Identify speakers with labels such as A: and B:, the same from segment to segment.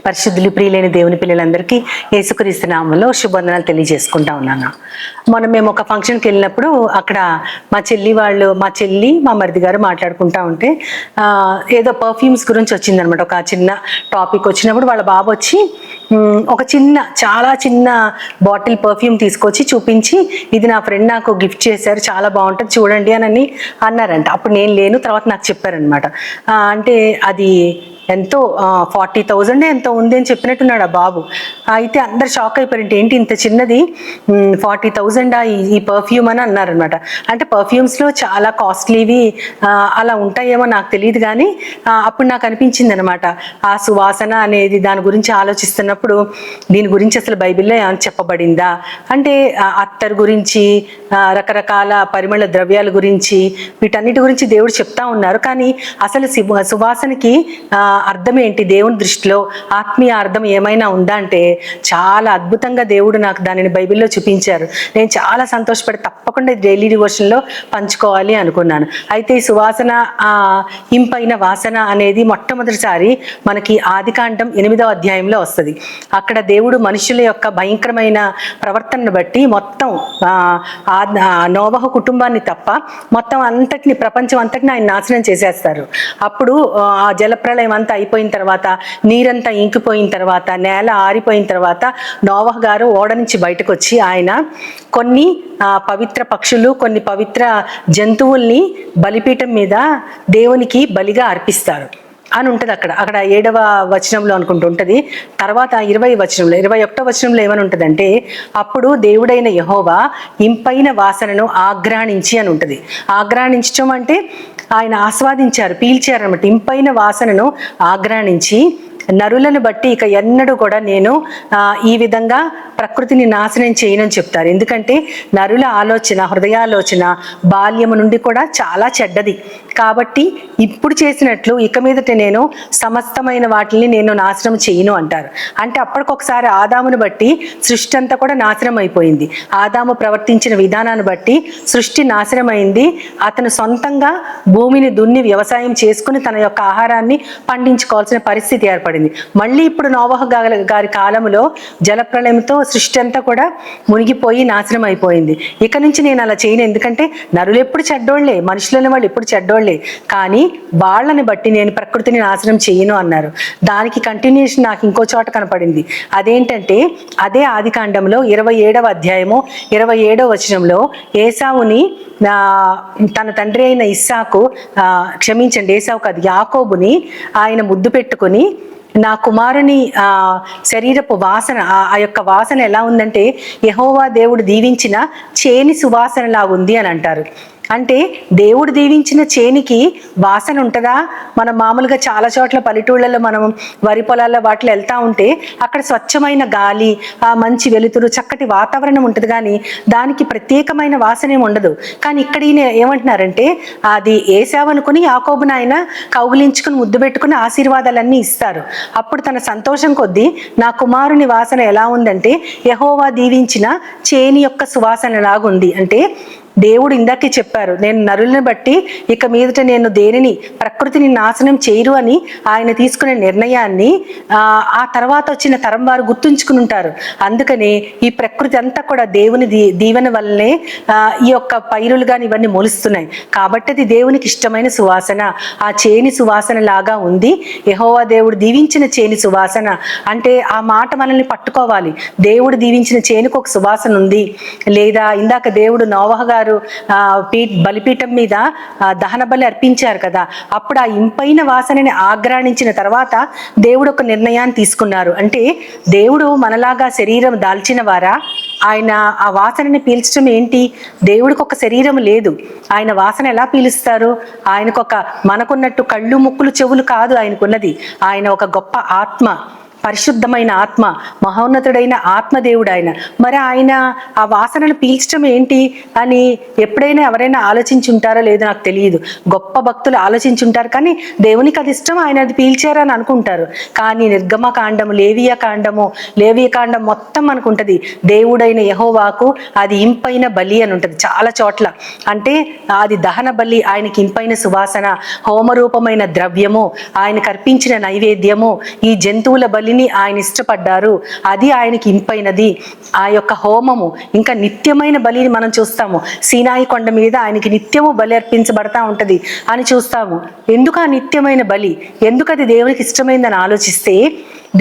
A: పరిశుద్ధులు ప్రియులైన దేవుని పిల్లలందరికీ యేసుక్రీస్తు నామములో శుభవందనాలు తెలియజేసుకుంటా ఉన్నాను. మేము ఒక ఫంక్షన్కి వెళ్ళినప్పుడు అక్కడ మా చెల్లి మా మరిది గారు మాట్లాడుకుంటా ఉంటే ఏదో పర్ఫ్యూమ్స్ గురించి వచ్చిందనమాట. ఒక చిన్న టాపిక్ వచ్చినప్పుడు వాళ్ళ బాబు వచ్చి ఒక చాలా చిన్న బాటిల్ పర్ఫ్యూమ్ తీసుకొచ్చి చూపించి, ఇది నా ఫ్రెండ్ నాకు గిఫ్ట్ చేశారు, చాలా బాగుంటుంది చూడండి అని అన్నారంట. అప్పుడు నేను లేను, తర్వాత నాకు చెప్పారనమాట. అంటే అది ఎంతో 40,000 ఎంతో ఉంది అని చెప్పినట్టున్నాడు ఆ బాబు. అయితే అందరు షాక్ అయిపోయారంటే, ఏంటి ఇంత చిన్నది 40,000 ఈ పర్ఫ్యూమ్ అని అన్నారనమాట. అంటే పర్ఫ్యూమ్స్లో చాలా కాస్ట్లీవి అలా ఉంటాయేమో నాకు తెలియదు, కానీ అప్పుడు నాకు అనిపించింది అనమాట, ఆ సువాసన అనేది దాని గురించి ఆలోచిస్తున్నప్పుడు దీని గురించి అసలు బైబిల్లో ఏమైనా చెప్పబడిందా అంటే, అత్తరు గురించి రకరకాల పరిమళ ద్రవ్యాల గురించి వీటన్నిటి గురించి దేవుడు చెప్తా ఉన్నారు. కానీ అసలు సువాసనకి అర్థం ఏంటి, దేవుని దృష్టిలో ఆత్మీయ అర్థం ఏమైనా ఉందా అంటే చాలా అద్భుతంగా దేవుడు నాకు దానిని బైబిల్లో చూపించారు. నేను చాలా సంతోషపడి తప్పకుండా డైలీ డివోషన్లో పంచుకోవాలి అనుకున్నాను. అయితే ఈ సువాసన ఇంపైన వాసన అనేది మొట్టమొదటిసారి మనకి ఆదికాండం 8వ అధ్యాయంలో వస్తుంది. అక్కడ దేవుడు మనుషుల యొక్క భయంకరమైన ప్రవర్తనను బట్టి మొత్తం నోవహు కుటుంబాన్ని తప్ప మొత్తం అంతటిని, ప్రపంచం అంతటిని ఆయన నాశనం చేసేస్తారు. అప్పుడు ఆ జలప్రళయం అంతా అయిపోయిన తర్వాత, నీరంతా ఇంకిపోయిన తర్వాత, నేల ఆరిపోయిన తర్వాత నోవహు గారు ఓడ నుంచి బయటకు వచ్చి ఆయన కొన్ని పవిత్ర పక్షులు, కొన్ని పవిత్ర జంతువుల్ని బలిపీఠం మీద దేవునికి బలిగా అర్పిస్తారు అని ఉంటుంది. అక్కడ 7వ వచనంలో అనుకుంటూ ఉంటుంది. తర్వాత 21వ వచనంలో ఏమని ఉంటుందంటే, అప్పుడు దేవుడైన యెహోవా ఇంపైన వాసనను ఆఘ్రాణించి అని ఉంటుంది. ఆఘ్రాణించడం అంటే ఆయన ఆస్వాదించారు, పీల్చారు అనమాట. ఇంపైన వాసనను ఆఘ్రాణించి, నరులను బట్టి ఇక ఎన్నడూ కూడా నేను ఈ విధంగా ప్రకృతిని నాశనం చేయనని చెప్తారు. ఎందుకంటే నరుల ఆలోచన, హృదయాలోచన బాల్యము నుండి కూడా చాలా చెడ్డది. కాబట్టి ఇప్పుడు చేసినట్లు ఇక మీదట నేను సమస్తమైన వాటిని నేను నాశనం చేయను అంటారు. అంటే అప్పటికొకసారి ఆదామును బట్టి సృష్టి అంతా కూడా నాశనం అయిపోయింది. ఆదాము ప్రవర్తించిన విధానాన్ని బట్టి సృష్టి నాశనం అయింది. అతను సొంతంగా భూమిని దున్ని వ్యవసాయం చేసుకుని తన యొక్క ఆహారాన్ని పండించుకోవాల్సిన పరిస్థితి ఏర్పడింది. మళ్ళీ ఇప్పుడు నోవహు గారి కాలంలో జలప్రళయంతో సృష్టి అంతా కూడా మునిగిపోయి నాశనం అయిపోయింది. ఇక నుంచి నేను అలా చేయను, ఎందుకంటే నరులు ఎప్పుడు చెడ్డోళ్లే, మనుషులని వాళ్ళు ఎప్పుడు చెడ్డోళ్లే, కానీ వాళ్ళని బట్టి నేను ప్రకృతిని నాశనం చేయను అన్నారు. దానికి కంటిన్యూషన్ నాకు ఇంకో చోట కనపడింది. అదేంటంటే అదే ఆదికాండంలో 27వ అధ్యాయము 27వ వచనంలో ఏసావుని తన తండ్రి అయిన ఏసావు కాదు, యాకోబుని ఆయన ముద్దు పెట్టుకొని, నా కుమారుని శరీరపు వాసన, ఆ యొక్క వాసన ఎలా ఉందంటే యెహోవా దేవుడు దీవించిన చేని సువాసన లాగుంది అని అంటారు. అంటే దేవుడు దీవించిన చేనికి వాసన ఉంటుందా? మనం మామూలుగా చాలా చోట్ల పల్లెటూళ్ళలో మనం వరి పొలాల్లో వాటిలో వెళ్తా ఉంటే అక్కడ స్వచ్ఛమైన గాలి, ఆ మంచి వెలుతురు, చక్కటి వాతావరణం ఉంటుంది, కానీ దానికి ప్రత్యేకమైన వాసన ఏమి ఉండదు. కానీ ఇక్కడ ఈయన ఏమంటున్నారంటే, అది ఏసావు అనుకుని యాకోబుని ఆయన కౌగిలించుకుని ముద్దు పెట్టుకుని ఆశీర్వాదాలన్నీ ఇస్తారు. అప్పుడు తన సంతోషం కొద్దీ నా కుమారుని వాసన ఎలా ఉందంటే యెహోవా దీవించిన చేని యొక్క సువాసన లాగుంది. అంటే దేవుడు ఇందాకే చెప్పారు, నేను నరులను బట్టి ఇక మీదట నేను దేనిని, ప్రకృతిని నాశనం చేయరు అని ఆయన తీసుకునే నిర్ణయాన్ని ఆ తర్వాత వచ్చిన తరం వారు గుర్తుంచుకుని ఉంటారు. అందుకని ఈ ప్రకృతి అంతా కూడా దేవుని దీవెన వల్లనే ఈ యొక్క పైరులు కానీ ఇవన్నీ మొలుస్తున్నాయి. కాబట్టి అది దేవునికి ఇష్టమైన సువాసన, ఆ చేని సువాసన లాగా ఉంది. యెహోవా దేవుడు దీవించిన చేని సువాసన అంటే ఆ మాట మనల్ని పట్టుకోవాలి. దేవుడు దీవించిన చేనుకు ఒక సువాసన ఉంది. లేదా ఇందాక దేవుడు నోవహు గారు బలిపీఠం మీద దహన బలి అర్పించారు కదా, అప్పుడు ఆ ఇంపైన వాసనని ఆఘ్రాణించిన తర్వాత దేవుడు ఒక నిర్ణయాన్ని తీసుకున్నారు. అంటే దేవుడు మనలాగా శరీరం దాల్చిన వారా? ఆయన ఆ వాసనని పీల్చడం ఏంటి? దేవుడికి ఒక శరీరం లేదు, ఆయన వాసన ఎలా పీలుస్తారు? ఆయనకు మనకున్నట్టు కళ్ళు, ముక్కులు, చెవులు కాదు ఆయనకున్నది. ఆయన ఒక గొప్ప ఆత్మ. పరిశుద్ధమైన ఆత్మ, మహోన్నతుడైన ఆత్మదేవుడు ఆయన. మరి ఆయన ఆ వాసనను పీల్చడం ఏంటి అని ఎప్పుడైనా ఎవరైనా ఆలోచించుంటారో లేదో నాకు తెలియదు. గొప్ప భక్తులు ఆలోచించుంటారు, కానీ దేవునికి అది ఇష్టం, ఆయన అది పీల్చారని అనుకుంటారు. కానీ నిర్గమకాండము, లేవియ కాండం మొత్తం మనకు ఉంటుంది. దేవుడైన యెహోవాకు అది ఇంపైన బలి అని ఉంటుంది చాలా చోట్ల. అంటే అది దహన బలి, ఆయనకి ఇంపైన సువాసన, హోమరూపమైన ద్రవ్యము, ఆయనకు అర్పించిన నైవేద్యము, ఈ జంతువుల బలిని ఆయన ఇష్టపడ్డారు, అది ఆయనకి ఇంపైనది. ఆ యొక్క హోమము, ఇంకా నిత్యమైన బలిని మనం చూస్తాము. సీనాయి కొండ మీద ఆయనకి నిత్యము బలి అర్పించబడతా ఉంటది అని చూస్తాము. ఎందుకు ఆ నిత్యమైన బలి, ఎందుకు అది దేవునికి ఇష్టమైందని ఆలోచిస్తే,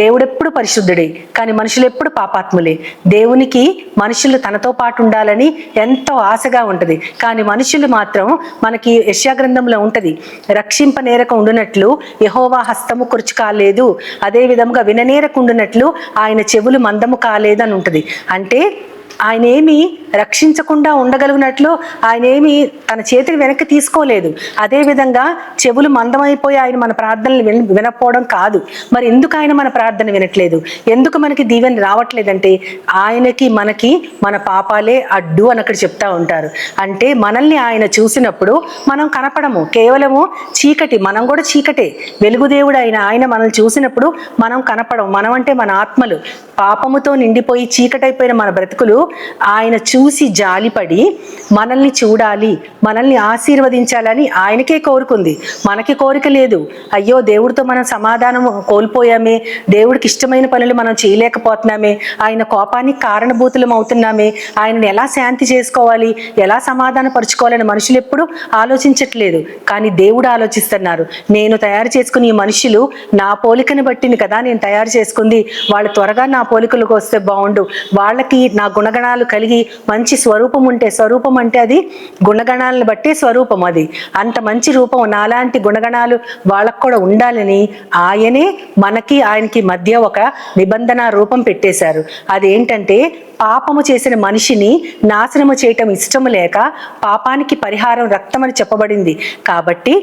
A: దేవుడు ఎప్పుడు పరిశుద్ధుడే, కానీ మనుషులు ఎప్పుడు పాపాత్ములే. దేవునికి మనుషులు తనతో పాటు ఉండాలని ఎంతో ఆశగా ఉంటది, కానీ మనుషులు మాత్రం, మనకి యెషయా గ్రంథంలో ఉంటది, రక్షింపనేరక ఉండునట్లు యెహోవా హస్తము కురుచు కాలేదు, అదే విధంగా విననేరక ఉండునట్లు ఆయన చెవులు మందము కాలేదు అని ఉంటది. అంటే ఆయన ఏమి రక్షించకుండా ఉండగలిగినట్లు ఆయన ఏమి తన చేతిని వెనక్కి తీసుకోలేదు. అదేవిధంగా చెవులు మందమైపోయి ఆయన మన ప్రార్థనలు వినకపోవడం కాదు. మరి ఎందుకు ఆయన మన ప్రార్థన వినట్లేదు, ఎందుకు మనకి దీవెన రావట్లేదంటే, ఆయనకి మనకి మన పాపాలే అడ్డు అని అక్కడ చెప్తా ఉంటారు. అంటే మనల్ని ఆయన చూసినప్పుడు మనం కనపడము, కేవలము చీకటి, మనం కూడా చీకటే. వెలుగుదేవుడు ఆయన మనల్ని చూసినప్పుడు మనం కనపడము. మనం అంటే మన ఆత్మలు పాపముతో నిండిపోయి చీకటైపోయిన మన బ్రతుకులు ఆయన చూసి జాలిపడి మనల్ని చూడాలి, మనల్ని ఆశీర్వదించాలని ఆయనకే కోరుకుంది, మనకి కోరిక లేదు. అయ్యో దేవుడితో మనం సమాధానం కోల్పోయామే, దేవుడికి ఇష్టమైన పనులు మనం చేయలేకపోతున్నామే, ఆయన కోపానికి కారణభూతులం అవుతున్నామే, ఆయనను ఎలా శాంతి చేసుకోవాలి, ఎలా సమాధాన పరుచుకోవాలని మనుషులు ఎప్పుడు ఆలోచించట్లేదు. కానీ దేవుడు ఆలోచిస్తున్నారు. నేను తయారు చేసుకుని ఈ మనుషులు నా పోలికని బట్టిని కదా నేను తయారు చేసుకుంది, వాళ్ళు త్వరగా నా పోలికలకు వస్తే బాగుండు, వాళ్ళకి నా గుణగణాలు కలిగి మంచి స్వరూపం ఉంటే, స్వరూపం అంటే అది గుణగణాలను బట్టే స్వరూపం, అది అంత మంచి రూపం, నాలాంటి గుణగణాలు వాళ్ళకు కూడా ఉండాలని ఆయనే మనకి ఆయనకి మధ్య ఒక నిబంధన రూపం పెట్టేశారు. అదేంటంటే, పాపము చేసిన మనిషిని నాశనము చేయటం ఇష్టము లేక పాపానికి పరిహారం రక్తం అని చెప్పబడింది. కాబట్టి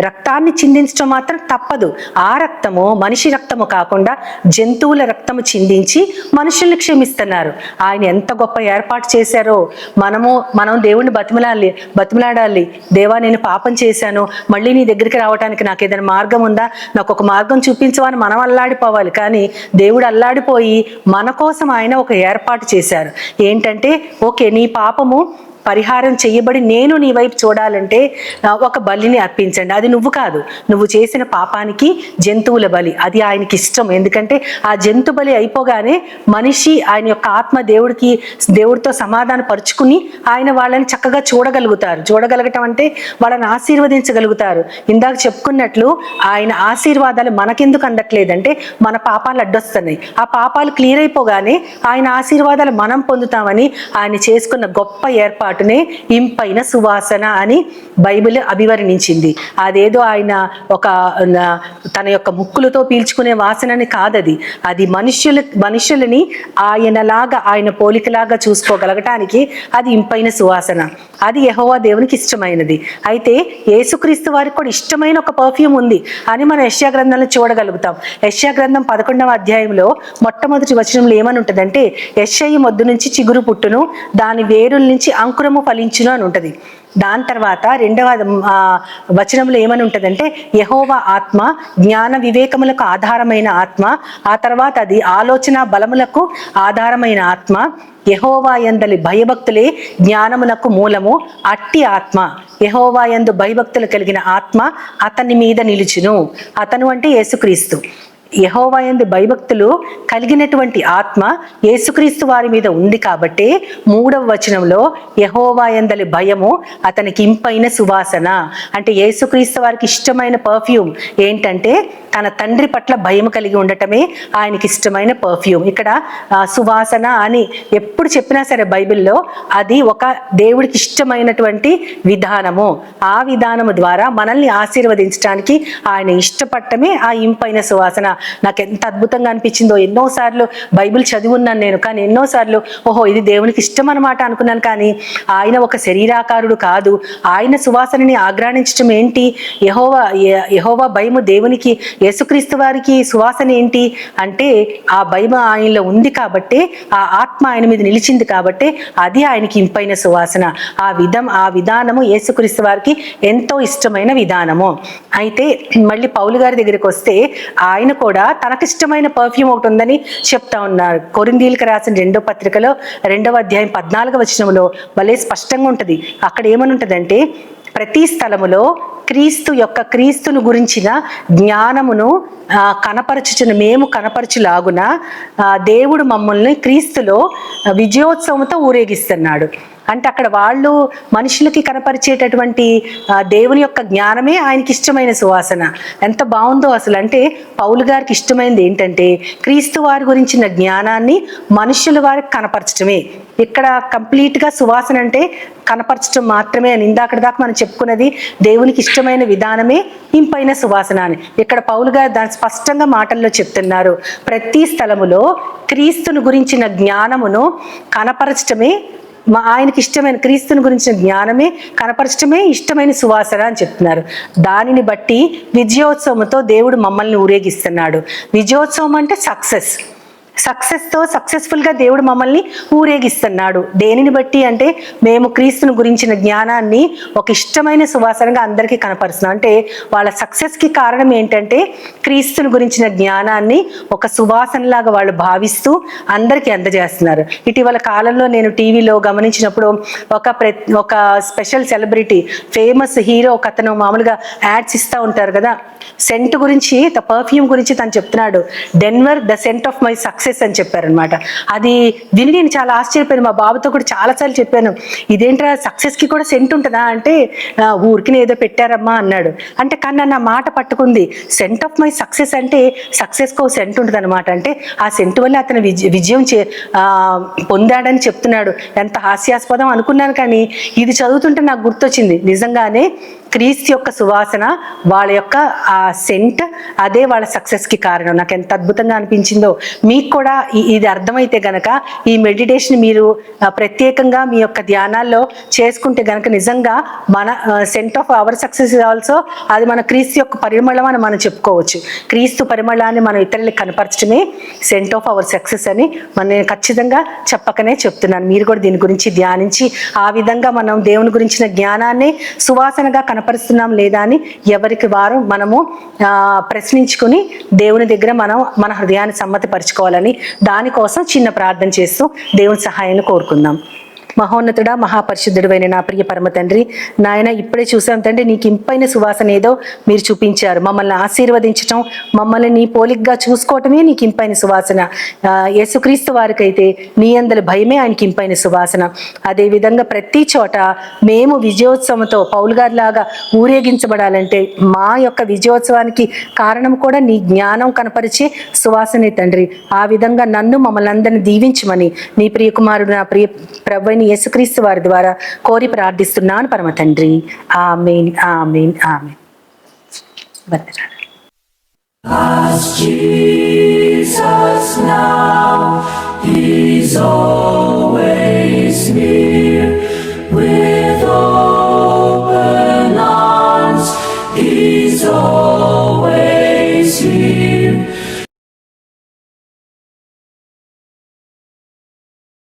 A: రక్తాన్ని చిందించడం మాత్రం తప్పదు. ఆ రక్తము మనిషి రక్తము కాకుండా జంతువుల రక్తము చిందించి మనుషుల్ని క్షమిస్తున్నారు. ఆయన ఎంత గొప్ప ఏర్పాటు చేశారో. మనం దేవుణ్ణి బతిమలాడాలి. దేవా, నేను పాపం చేశాను, మళ్ళీ నీ దగ్గరికి రావడానికి నాకు ఏదైనా మార్గం ఉందా, నాకు ఒక మార్గం చూపించవని మనం అల్లాడిపోవాలి. కానీ దేవుడు అల్లాడిపోయి మన కోసం ఆయన ఒక ఏర్పాటు చేశారు. ఏంటంటే, ఓకే, నీ పాపము పరిహారం చేయబడి నేను నీ వైపు చూడాలంటే ఒక బలిని అర్పించండి. అది నువ్వు కాదు, నువ్వు చేసిన పాపానికి జంతువుల బలి, అది ఆయనకి ఇష్టం. ఎందుకంటే ఆ జంతు బలి అయిపోగానే మనిషి ఆయన యొక్క ఆత్మ దేవుడితో సమాధాన పరుచుకుని ఆయన వాళ్ళని చక్కగా చూడగలగటం అంటే వాళ్ళని ఆశీర్వదించగలుగుతారు. ఇందాక చెప్పుకున్నట్లు ఆయన ఆశీర్వాదాలు మనకెందుకు అందట్లేదంటే, మన పాపాలు అడ్డొస్తున్నాయి. ఆ పాపాలు క్లియర్ అయిపోగానే ఆయన ఆశీర్వాదాలు మనం పొందుతామని ఆయన చేసుకున్న గొప్ప ఏర్పాటునే ఇంపైన సువాసన అని బైబిల్ అభివర్ణించింది. అదేదో ఆయన తన యొక్క ముక్కులతో పీల్చుకునే వాసనని కాదది. అది మనుషులని ఆయనలాగా, ఆయన పోలికలాగా చూసుకోగలగటానికి అది ఇంపైన సువాసన. అది యెహోవా దేవునికి ఇష్టమైనది. అయితే యేసుక్రీస్తు వారికి కూడా ఇష్టమైన ఒక పర్ఫ్యూమ్ ఉంది అని మనం యెషయా గ్రంథంలో చూడగలుగుతాం. యెషయా గ్రంథం 11వ అధ్యాయంలో మొట్టమొదటి వచనంలో ఏమని ఉంటుందంటే, యెషయి మొద్దు నుంచి చిగురు పుట్టును, దాని వేరుల నుంచి అంకురము ఫలించును అని ఉంటుంది. దాని తర్వాత 2వ వచనంలో ఏమని ఉంటుందంటే, యెహోవా ఆత్మ జ్ఞాన వివేకములకు ఆధారమైన ఆత్మ, ఆ తర్వాత అది ఆలోచన బలములకు ఆధారమైన ఆత్మ, యెహోవా యందలి భయభక్తులే జ్ఞానమునకు మూలము, అట్టి ఆత్మ, యెహోవా యందు భయభక్తులు కలిగిన ఆత్మ అతని మీద నిలుచును. అతను అంటే యేసుక్రీస్తు. యెహోవా యందు భయభక్తులు కలిగినటువంటి ఆత్మ యేసుక్రీస్తు వారి మీద ఉంది. కాబట్టి 3వ వచనంలో యెహోవా యందలి భయము అతనికి ఇంపైన సువాసన, అంటే యేసుక్రీస్తు వారికి ఇష్టమైన పర్ఫ్యూమ్ ఏంటంటే తన తండ్రి పట్ల భయం కలిగి ఉండటమే ఆయనకి ఇష్టమైన పర్ఫ్యూమ్. ఇక్కడ సువాసన అని ఎప్పుడు చెప్పినా సరే బైబిల్లో అది ఒక దేవుడికి ఇష్టమైనటువంటి విధానము. ఆ విధానము ద్వారా మనల్ని ఆశీర్వదించడానికి ఆయన ఇష్టపడటమే ఆ ఇంపైన సువాసన. నాకు ఎంత అద్భుతంగా అనిపించిందో. ఎన్నోసార్లు బైబిల్ చదివి ఉన్నాను నేను, కానీ ఎన్నోసార్లు ఓహో ఇది దేవునికి ఇష్టం అనమాట అనుకున్నాను. కానీ ఆయన ఒక శరీరాకారుడు కాదు. ఆయన సువాసనని ఆగ్రాణించడం ఏంటి? యెహోవా భయము దేవునికి, యేసుక్రీస్తు వారికి సువాసన ఏంటి అంటే ఆ భయం ఆయనలో ఉంది కాబట్టి, ఆ ఆత్మ ఆయన మీద నిలిచింది కాబట్టి అది ఆయనకి ఇంపైన సువాసన. ఆ విధానము యేసుక్రీస్తు వారికి ఎంతో ఇష్టమైన విధానము. అయితే మళ్ళీ పౌలు గారి దగ్గరికి వస్తే ఆయన కూడా తనకిష్టమైన పర్ఫ్యూమ్ ఒకటి ఉందని చెప్తా ఉన్నారు. కొరింథీయులకు రాసిన 2వ పత్రికలో 2వ అధ్యాయం 14వ వచనంలో భలే స్పష్టంగా ఉంటుంది. అక్కడ ఏమని ఉంటుందంటే, ప్రతి స్థలములో క్రీస్తును గురించిన జ్ఞానమును మేము కనపరచులాగున దేవుడు మమ్మల్ని క్రీస్తులో విజయోత్సవంతో ఊరేగిస్తున్నాడు. అంటే అక్కడ వాళ్ళు మనుషులకి కనపరిచేటటువంటి దేవుని యొక్క జ్ఞానమే ఆయనకి ఇష్టమైన సువాసన. ఎంత బాగుందో అసలు. అంటే పౌలు గారికి ఇష్టమైనది ఏంటంటే క్రీస్తు వారి గురించిన జ్ఞానాన్ని మనుషుల వారికి కనపరచడమే. ఇక్కడ కంప్లీట్గా సువాసన అంటే కనపరచడం మాత్రమే అని ఇందాక దాకా మనం చెప్పుకున్నది దేవునికి ఇష్టమైన విధానమే ఇంపైన సువాసన అని. ఇక్కడ పౌలు గారు దాన్ని స్పష్టంగా మాటల్లో చెప్తున్నారు. ప్రతి స్థలములో క్రీస్తును గురించిన జ్ఞానమును కనపరచడమే ఆయనకి ఇష్టమైన, క్రీస్తుని గురించిన జ్ఞానమే కనపరచడమే ఇష్టమైన సువాసన అని చెప్తున్నారు. దానిని బట్టి విజయోత్సవంతో దేవుడు మమ్మల్ని ఊరేగిస్తున్నాడు. విజయోత్సవం అంటే సక్సెస్ఫుల్గా దేవుడు మమ్మల్ని ఊరేగిస్తున్నాడు. దేనిని బట్టి అంటే మేము క్రీస్తుని గురించిన జ్ఞానాన్ని ఒక ఇష్టమైన సువాసనగా అందరికీ కనపరుస్తున్నాం. అంటే వాళ్ళ సక్సెస్కి కారణం ఏంటంటే క్రీస్తుని గురించిన జ్ఞానాన్ని ఒక సువాసనలాగా వాళ్ళు భావిస్తూ అందరికీ అందజేస్తున్నారు. ఇటీవల కాలంలో నేను టీవీలో గమనించినప్పుడు ఒక స్పెషల్ సెలబ్రిటీ, ఫేమస్ హీరో ఒక అతను మామూలుగా యాడ్స్ ఇస్తూ ఉంటారు కదా, సెంట్ గురించి, పర్ఫ్యూమ్ గురించి తను చెప్తున్నాడు. Then were the scent of my success అని చెప్పారనమాట. అది విని నేను చాలా ఆశ్చర్యపోయాను. మా బాబుతో కూడా చాలాసార్లు చెప్పాను, ఇదేంట్రా సక్సెస్కి కూడా సెంట్ ఉంటుందా అంటే ఊరికి ఏదో పెట్టారమ్మా అన్నాడు. అంటే కానీ నా మాట పట్టుకుంది. సెంట్ ఆఫ్ మై సక్సెస్ అంటే సక్సెస్కి ఒక సెంట్ ఉంటుంది అనమాట. అంటే ఆ సెంట్ వల్ల అతను విజయం పొందాడని చెప్తున్నాడు. ఎంత హాస్యాస్పదం అనుకున్నాను. కానీ ఇది చదువుతుంటే నాకు గుర్తొచ్చింది, నిజంగానే క్రీస్తు యొక్క సువాసన, వాళ్ళ యొక్క ఆ సెంట్, అదే వాళ్ళ సక్సెస్కి కారణం. నాకు ఎంత అద్భుతంగా అనిపించిందో. మీకు కూడా ఇది అర్థమైతే గనక ఈ మెడిటేషన్ మీరు ప్రత్యేకంగా మీ యొక్క ధ్యానాల్లో చేసుకుంటే గనక నిజంగా మన scent of our success also అది మన క్రీస్తు యొక్క పరిమళం అని మనం చెప్పుకోవచ్చు. క్రీస్తు పరిమళాన్ని మనం ఇతరులకు కనపరచడమే సెంట్ ఆఫ్ అవర్ సక్సెస్ అని నేను ఖచ్చితంగా చెప్పకనే చెప్తున్నాను. మీరు కూడా దీని గురించి ధ్యానించి ఆ విధంగా మనం దేవుని గురించిన జ్ఞానాన్ని సువాసనగా కనపరుస్తున్నాం లేదా అని ఎవరికి వారు మనము ప్రశ్నించుకుని దేవుని దగ్గర మనం మన హృదయాన్ని సమ్మతిపరచుకోవాలని, దానికోసం చిన్న ప్రార్థన చేస్తూ దేవుని సహాయాన్ని కోరుకుందాం. మహోన్నతుడా, మహాపరిశుద్ధుడైన నా ప్రియ పరమ తండ్రి, నాయన ఇప్పుడే చూసాం తండ్రి, నీకు ఇంపైన సువాసన ఏదో మీరు చూపించారు. మమ్మల్ని ఆశీర్వదించటం, మమ్మల్ని నీ పోలికగా చూసుకోవటమే నీకు ఇంపైన సువాసన. యేసుక్రీస్తు వారికైతే నీ అందరి భయమే ఆయనకి ఇంపైన సువాసన. అదేవిధంగా ప్రతి చోట మేము విజయోత్సవంతో పౌలు గారి లాగా ఊరేగించబడాలంటే మా యొక్క విజయోత్సవానికి కారణం కూడా నీ జ్ఞానం కనపరిచే సువాసనే తండ్రి. ఆ విధంగా నన్ను మమ్మల్ని అందరినీ దీవించమని నీ ప్రియకుమారుడు నా ప్రియ ప్రభువైన యేసుక్రీస్తు వారి ద్వారా కోరి ప్రార్థిస్తున్నాను పరమ తండ్రి. ఆమేన్, ఆమేన్, ఆమేన్. వందనాలు. As Jesus now, He's all.